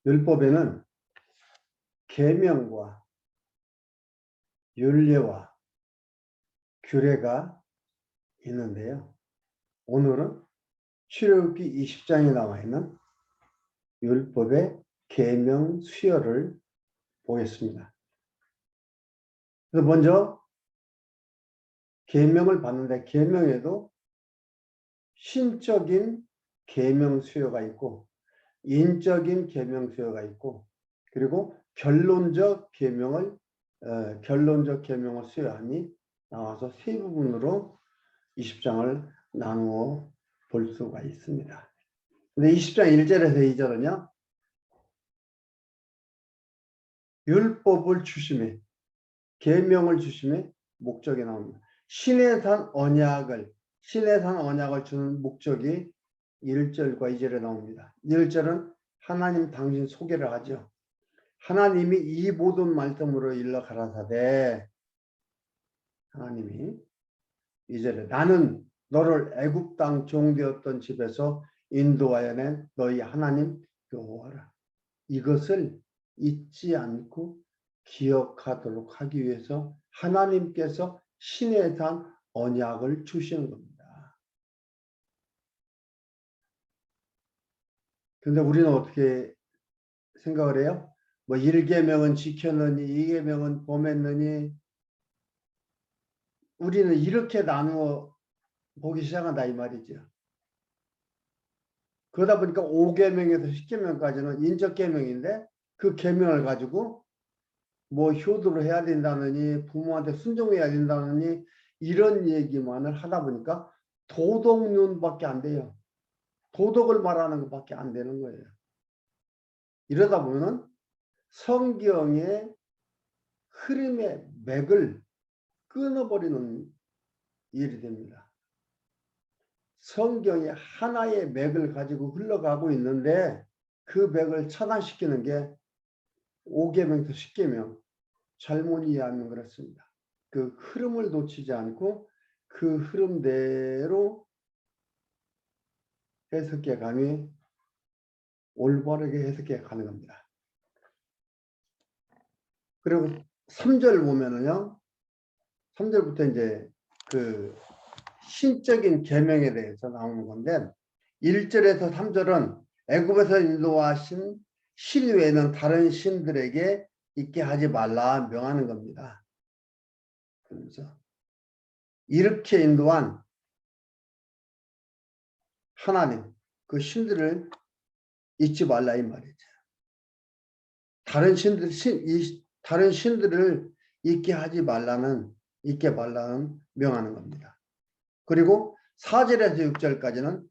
율법에는 계명과 율례와 규례가 있는데요. 오늘은 출애굽기 20장에 나와 있는 율법의 계명 수요를 보겠습니다. 그래서 먼저 계명을 봤는데 계명에도 신적인 계명 수요가 있고 인적인 계명 수요가 있고 그리고 결론적 계명을 수요함이 나와서 세 부분으로 20장을 나누어 볼 수가 있습니다. 근데 20장 1절에서 2절은요. 율법을 주심에 계명을 주심에 목적이 나옵니다. 신의 산 언약을 주는 목적이 1절과 2절에 나옵니다. 1절은 하나님 당신 소개를 하죠. 하나님이 이 모든 말씀으로 일러 가라사대 하나님이 2절에 나는 너를 애굽 땅 종되었던 집에서 인도하여 낸 너희 하나님 여호와라. 이것을 잊지 않고 기억하도록 하기 위해서 하나님께서 신의 산 언약을 주시는 겁니다. 그런데 우리는 어떻게 생각을 해요? 뭐 1계명은 지켰느니 2계명은 범했느니 우리는 이렇게 나누어 보기 시작한다 이 말이죠. 그러다 보니까 5계명에서 10계명까지는 인적 계명인데 그 계명을 가지고 뭐 효도를 해야 된다느니 부모한테 순종해야 된다느니 이런 얘기만을 하다 보니까 도덕론밖에 안 돼요. 도덕을 말하는 것밖에 안 되는 거예요. 이러다 보면 성경의 흐름의 맥을 끊어버리는 일이 됩니다. 성경이 하나의 맥을 가지고 흘러가고 있는데 그 맥을 차단시키는 게 5계명부터 10계명 잘못 이해하면 그렇습니다. 그 흐름을 놓치지 않고 그 흐름대로 해석해 가니 올바르게 해석해 가는 겁니다. 그리고 3절 보면은요. 3절부터 이제 그 신적인 계명에 대해서 나오는 건데 1절에서 3절은 애굽에서 인도하신 신 외에는 다른 신들에게 있게 하지 말라 명하는 겁니다. 그러면서 이렇게 인도한 하나님 그 신들을 잊지 말라 이 말이죠. 다른 신들을 잊게 말라는 명하는 겁니다. 그리고 4절에서 6절까지는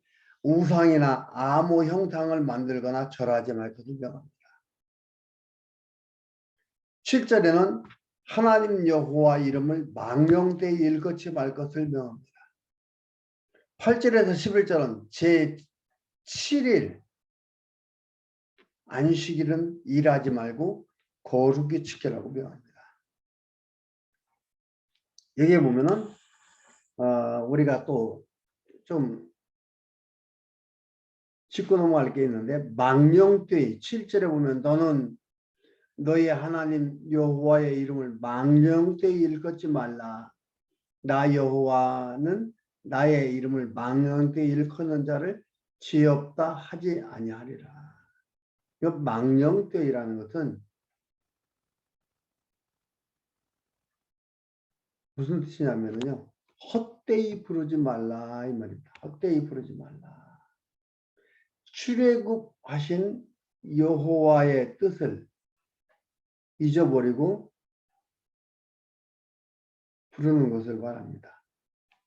우상이나 아무 형상을 만들거나 절하지 말 것을 명합니다. 7절에는 하나님 여호와 이름을 망령되이 일컫지 말 것을 명합니다. 8절에서 11절은 제7일 안식일은 일하지 말고 거룩히 지키라고 명합니다. 여기에 보면은 우리가 또 좀 짚고 넘어갈 게 있는데 망령되이 7절에 보면 너는 너희 하나님 여호와의 이름을 망령되이 일컫지 말라. 나 여호와는 나의 이름을 망령되이 일컫는 자를 죄 없다 하지 아니하리라. 이 망령되이라는 것은 무슨 뜻이냐면요. 헛되이 부르지 말라 이 말입니다. 헛되이 부르지 말라. 출애굽하신 여호와의 뜻을 잊어버리고 부르는 것을 말합니다.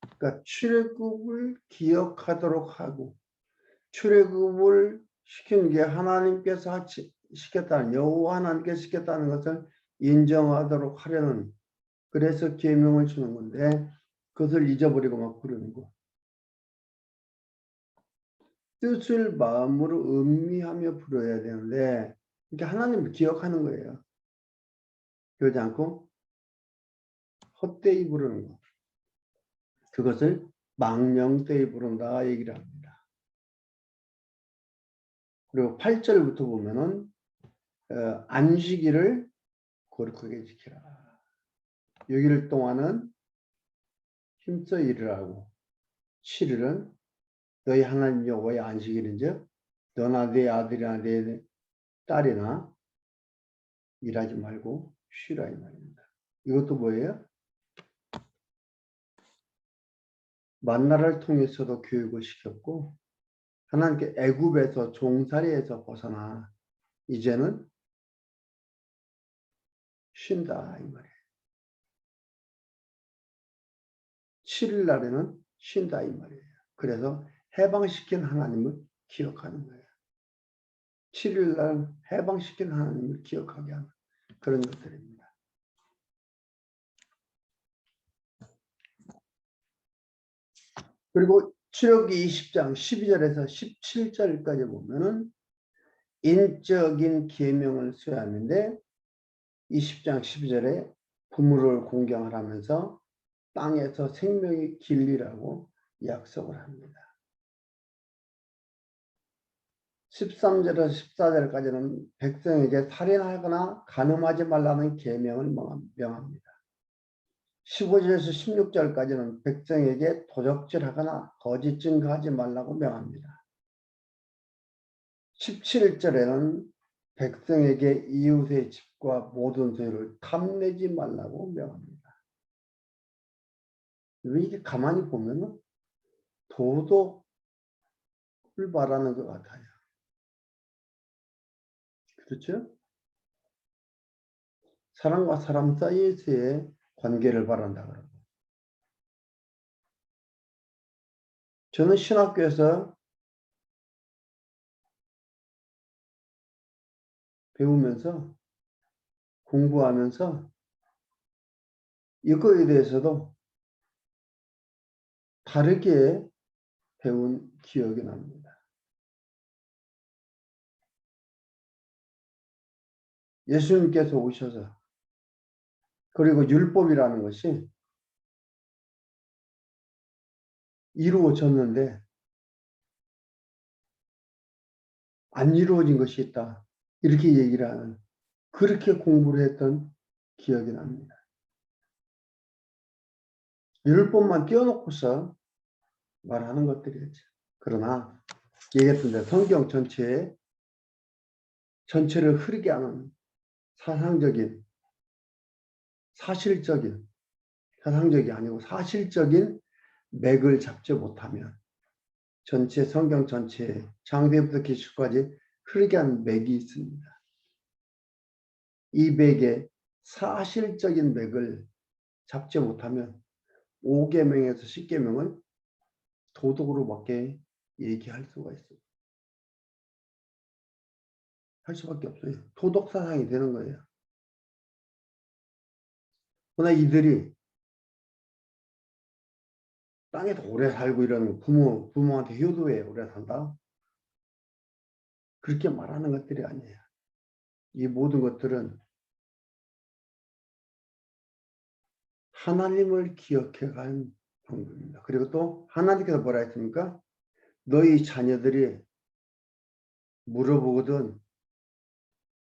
그러니까 출애굽을 기억하도록 하고 출애굽을 시킨 게 하나님께서 시켰다는 여호와 하나님께서 시켰다는 것을 인정하도록 하려는 그래서 계명을 주는 건데 그것을 잊어버리고 막 부르는 거. 뜻을 마음으로 음미하며 부르어야 되는데 이렇게 하나님을 기억하는 거예요. 그러지 않고 헛되이 부르는 거. 그것을 망령되이 부른다 얘기를 합니다. 그리고 8절부터 보면은 안식일을 거룩하게 지키라. 6일 동안은 힘써 일을 하고 7일은 너희 하나님 여호와의 안식일인즉 너나 네 아들이나 네 딸이나 일하지 말고 쉬라 이 말입니다. 이것도 뭐예요? 만나를 통해서도 교육을 시켰고 하나님께 애굽에서 종살이에서 벗어나 이제는 쉰다 이 말이에요. 7일 날에는 쉰다 이 말이에요. 그래서 해방시킨 하나님을 기억하는 거예요. 7일 날 해방시킨 하나님을 기억하게 하는 그런 것들입니다. 그리고 출애굽기 20장 12절에서 17절까지 보면은 인적인 계명을 수여하는데 20장 12절에 부모를 공경을 하면서 땅에서 생명의 길리라고 약속을 합니다. 13절에서 14절까지는 백성에게 살인하거나 간음하지 말라는 계명을 명합니다. 15절에서 16절까지는 백성에게 도적질하거나 거짓 증거하지 말라고 명합니다. 17절에는 백성에게 이웃의 집과 모든 소유를 탐내지 말라고 명합니다. 이게 가만히 보면 도덕을 말하는 것 같아요. 그렇죠? 사람과 사람 사이에서의 관계를 바란다 그러고. 저는 신학교에서 배우면서 공부하면서 이거에 대해서도 다르게 배운 기억이 납니다. 예수님께서 오셔서 그리고 율법이라는 것이 이루어졌는데 안 이루어진 것이 있다. 이렇게 얘기를 하는 그렇게 공부를 했던 기억이 납니다. 율법만 띄워놓고서 말하는 것들이었죠. 그러나 얘기했던데 성경 전체를 흐르게 하는 사상적인 사실적인 사상적이 아니고 사실적인 맥을 잡지 못하면 전체 성경 전체에 창세기부터 계시까지 흐르게 하는 맥이 있습니다. 이 맥의 사실적인 맥을 잡지 못하면 5계명에서 10계명을 도덕으로밖에 얘기할 수가 있어요. 할 수밖에 없어요. 도덕 사상이 되는 거예요. 그러나 이들이 땅에서 오래 살고 이러는 부모한테 효도해 오래 산다. 그렇게 말하는 것들이 아니에요. 이 모든 것들은 하나님을 기억해 간 방법입니다. 그리고 또 하나님께서 뭐라 했습니까? 너희 자녀들이 물어보거든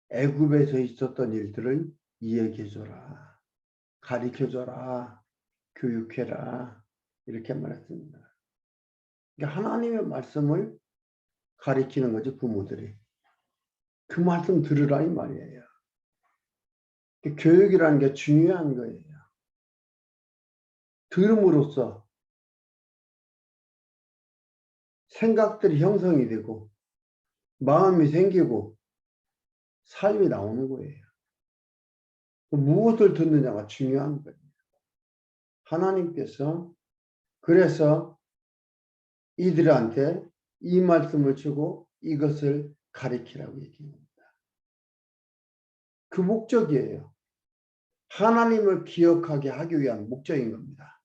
애굽에서 있었던 일들을 이야기해줘라. 가르쳐줘라. 교육해라. 이렇게 말했습니다. 그러니까 하나님의 말씀을 가르치는 거죠. 부모들이. 그 말씀 들으라 이 말이에요. 교육이라는 게 중요한 거예요. 들음으로써 생각들이 형성이 되고 마음이 생기고 삶이 나오는 거예요. 무엇을 듣느냐가 중요한 거예요. 하나님께서 그래서 이들한테 이 말씀을 주고 이것을 가르치라고 얘기합니다. 그 목적이에요. 하나님을 기억하게 하기 위한 목적인 겁니다.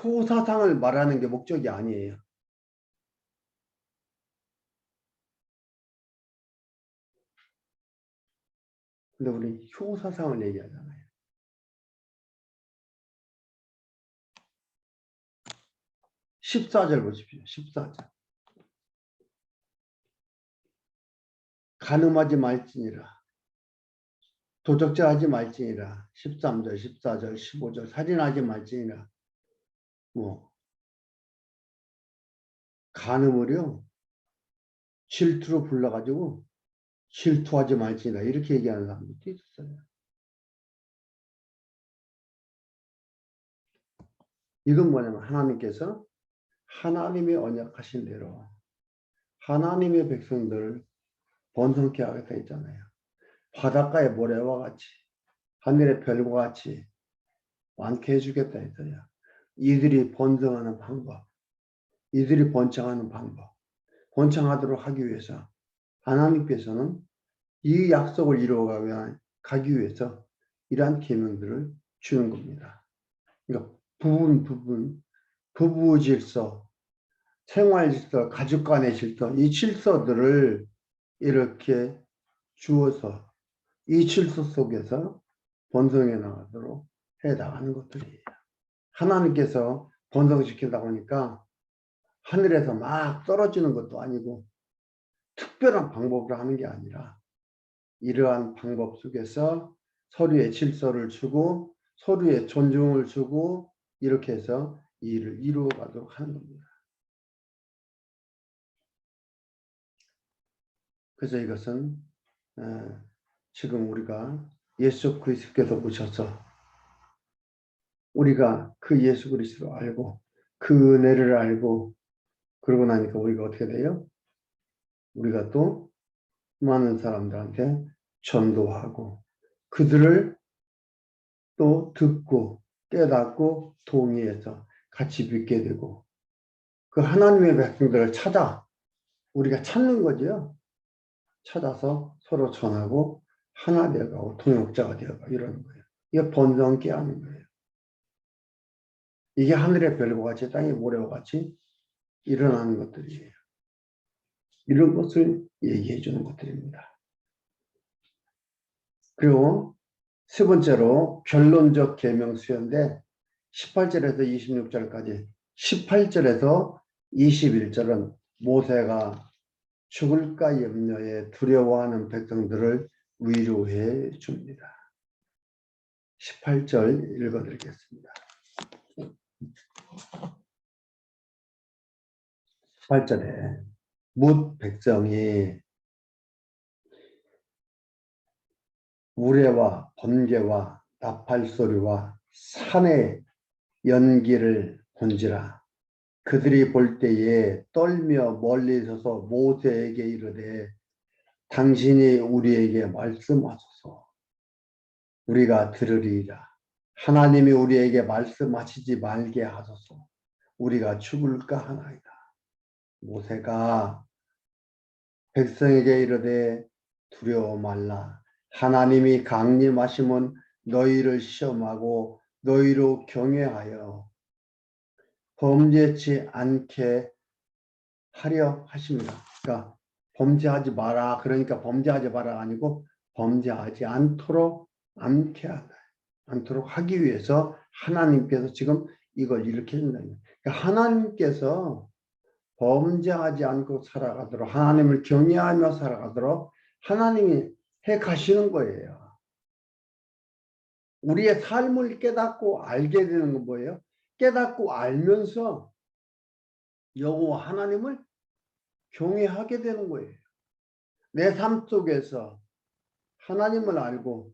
효사상을 말하는 게 목적이 아니에요. 근데 우리 효사상을 얘기하잖아요. 14절 보십시오. 14절. 간음하지 말지니라. 도적질하지 말지니라. 13절, 14절, 15절 살인하지 말지니라. 뭐 간음을요 질투로 불러가지고 질투하지 말지니라 이렇게 얘기하는 사람도 있었어요. 이건 뭐냐면 하나님께서 하나님의 언약하신 대로 하나님의 백성들을 번성케 하겠다 했잖아요. 바닷가의 모래와 같이 하늘의 별과 같이 많게 해주겠다 했어요. 이들이 번성하는 방법, 이들이 번창하는 방법, 번창하도록 하기 위해서 하나님께서는 이 약속을 이루어가기 위해서 이러한 계명들을 주는 겁니다. 그러니까 부분 부부 질서, 생활 질서, 가족 간의 질서, 이 질서들을 이렇게 주어서 이 질서 속에서 번성해 나가도록 해 나가는 것들이에요. 하나님께서 번성시키려고 하니까 하늘에서 막 떨어지는 것도 아니고 특별한 방법으로 하는 게 아니라 이러한 방법 속에서 서로의 질서를 주고 서로의 존중을 주고 이렇게 해서 이 일을 이루어 가도록 하는 겁니다. 그래서 이것은 지금 우리가 예수 그리스도께서 오셔서 우리가 그 예수 그리스도를 알고 그 은혜를 알고 그러고 나니까 우리가 어떻게 돼요? 우리가 또 많은 사람들한테 전도하고 그들을 또 듣고 깨닫고 동의해서 같이 믿게 되고 그 하나님의 백성들을 찾아 우리가 찾는 거죠. 찾아서 서로 전하고 하나 되어가고 통역자가 되어가고 이러는 거예요. 이게 번성케 하는 거예요. 이게 하늘의 별과 같이 땅의 모래와 같이 일어나는 것들이에요. 이런 것을 얘기해 주는 것들입니다. 그리고 세 번째로 결론적 계명 수요인데 18절에서 26절까지 18절에서 21절은 모세가 죽을까 염려에 두려워하는 백성들을 위로해 줍니다. 18절 읽어드리겠습니다. 18절에 뭇 백성이 우레와 번개와 나팔 소리와 산의 연기를 본지라 그들이 볼 때에 떨며 멀리 서서 모세에게 이르되 당신이 우리에게 말씀하소서 우리가 들으리라 하나님이 우리에게 말씀하시지 말게 하소서 우리가 죽을까 하나이다. 모세가 백성에게 이르되 두려워 말라 하나님이 강림하심은 너희를 시험하고 너희로 경외하여 범죄치 않게 하려 하십니다. 그러니까 범죄하지 마라. 그러니까 범죄하지 마라 아니고 범죄하지 않도록 않도록 하기 위해서 하나님께서 지금 이걸 이렇게 해준다. 그러니까 하나님께서 범죄하지 않고 살아가도록 하나님을 경외하며 살아가도록 하나님이 해 가시는 거예요. 우리의 삶을 깨닫고 알게 되는 건 뭐예요? 깨닫고 알면서 여호와 하나님을 경외하게 되는 거예요. 내 삶 속에서 하나님을 알고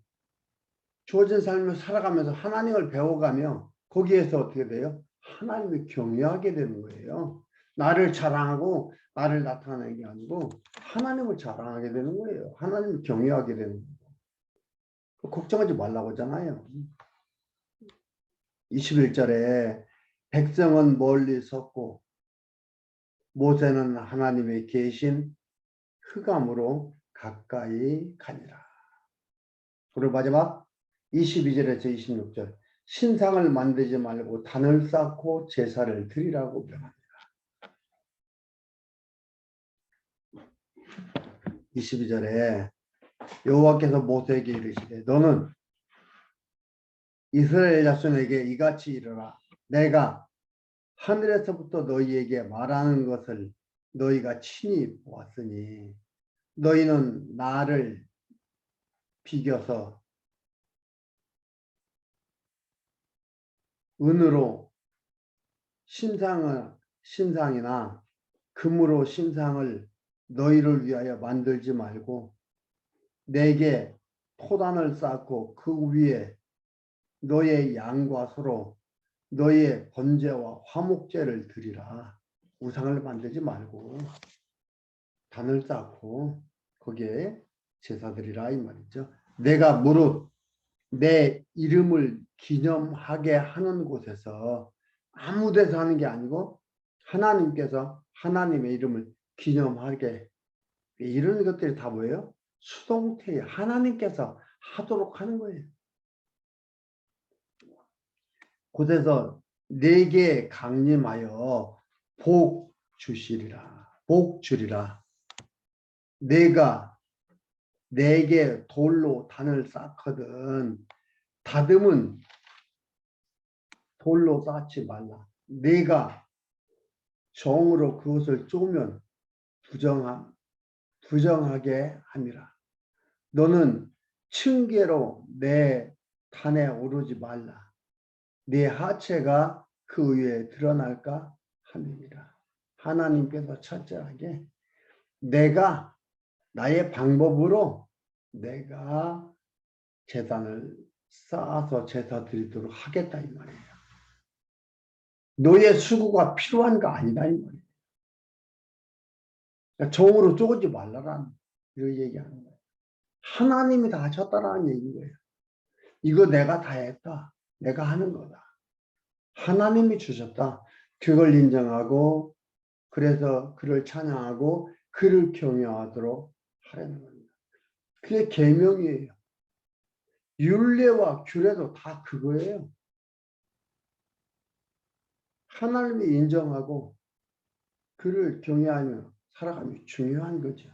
주어진 삶을 살아가면서 하나님을 배워가며 거기에서 어떻게 돼요? 하나님을 경외하게 되는 거예요. 나를 자랑하고 나를 나타내는 게 아니고 하나님을 자랑하게 되는 거예요. 하나님을 경외하게 되는 거예요. 걱정하지 말라고 하잖아요. 21절에 백성은 멀리 섰고 모세는 하나님의 계신 흑암으로 가까이 가니라. 그리고 마지막 22절에서 26절 신상을 만들지 말고 단을 쌓고 제사를 드리라고 명합니다. 22절에 여호와께서 모세에게 이르시되 너는 이스라엘 자손에게 이같이 이르라 내가 하늘에서부터 너희에게 말하는 것을 너희가 친히 보았으니 너희는 나를 비겨서 은으로 신상이나 금으로 신상을 너희를 위하여 만들지 말고 내게 토단을 쌓고 그 위에 너의 양과 소로 너의 번제와 화목제를 드리라. 우상을 만들지 말고 단을 쌓고 거기에 제사 드리라 이 말이죠. 내가 무릇 내 이름을 기념하게 하는 곳에서 아무 데서 하는 게 아니고 하나님께서 하나님의 이름을 기념하게, 이런 것들이 다 뭐예요? 수동태에 하나님께서 하도록 하는 거예요. 곳에서 내게 강림하여 복 주시리라. 복 주리라. 내가 내게 돌로 단을 쌓거든 다듬은 돌로 쌓지 말라. 내가 정으로 그것을 쪼면 부정하게 함이라. 너는 층계로 내 단에 오르지 말라. 네 하체가 그 위에 드러날까 함이니라. 하나님께서 철저하게 내가 나의 방법으로 내가 제단을 쌓아서 제사 드리도록 하겠다 이 말이에요. 너의 수고가 필요한 거 아니다 이 말이에요. 그러니까 종으로 쪼지 말라라는 이런 얘기하는 거예요. 하나님이 다 하셨다라는 얘기인 거예요. 이거 내가 다 했다. 내가 하는 거다. 하나님이 주셨다. 그걸 인정하고 그래서 그를 찬양하고 그를 경외하도록 하라는 겁니다. 그게 계명이에요. 율례와 규례도 다 그거예요. 하나님이 인정하고 그를 경외하며 살아가면 중요한 거죠.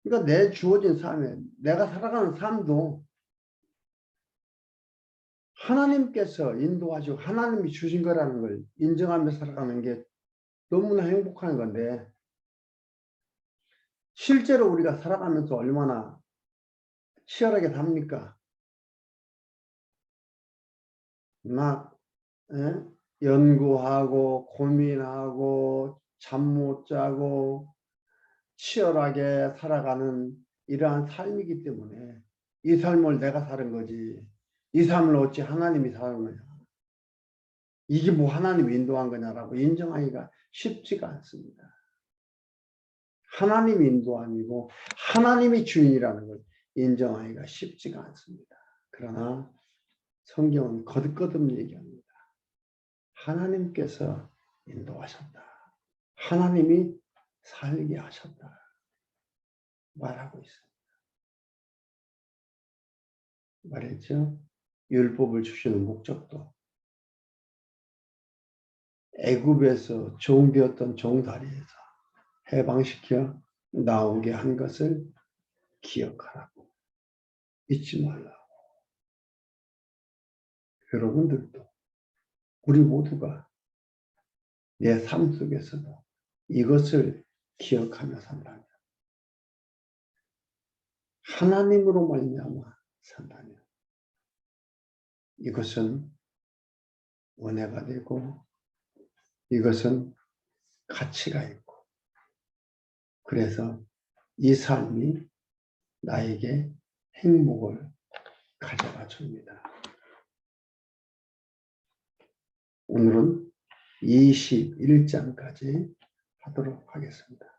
그러니까 내 주어진 삶에 내가 살아가는 삶도 하나님께서 인도하시고 하나님이 주신 거라는 걸 인정하며 살아가는 게 너무나 행복한 건데 실제로 우리가 살아가면서 얼마나 치열하게 삽니까? 막 연구하고 고민하고 잠 못 자고 치열하게 살아가는 이러한 삶이기 때문에 이 삶을 내가 사는 거지 이 삶을 어찌 하나님이 사는 거냐, 이게 뭐 하나님이 인도한 거냐라고 인정하기가 쉽지가 않습니다. 하나님이 인도함이고 하나님이 주인이라는 걸 인정하기가 쉽지가 않습니다. 그러나 성경은 거듭거듭 얘기합니다. 하나님께서 인도하셨다. 하나님이 살게 하셨다. 말하고 있습니다. 말했죠? 율법을 주시는 목적도 애굽에서 종되었던 종다리에서 해방시켜 나오게 한 것을 기억하라고, 잊지 말라고. 여러분들도 우리 모두가 내 삶 속에서도 이것을 기억하며 산다면, 하나님으로 말미암아 산다면 이것은 은혜가 되고 이것은 가치가 있고, 그래서 이 삶이 나에게 행복을 가져다 줍니다. 오늘은 21장까지 하도록 하겠습니다.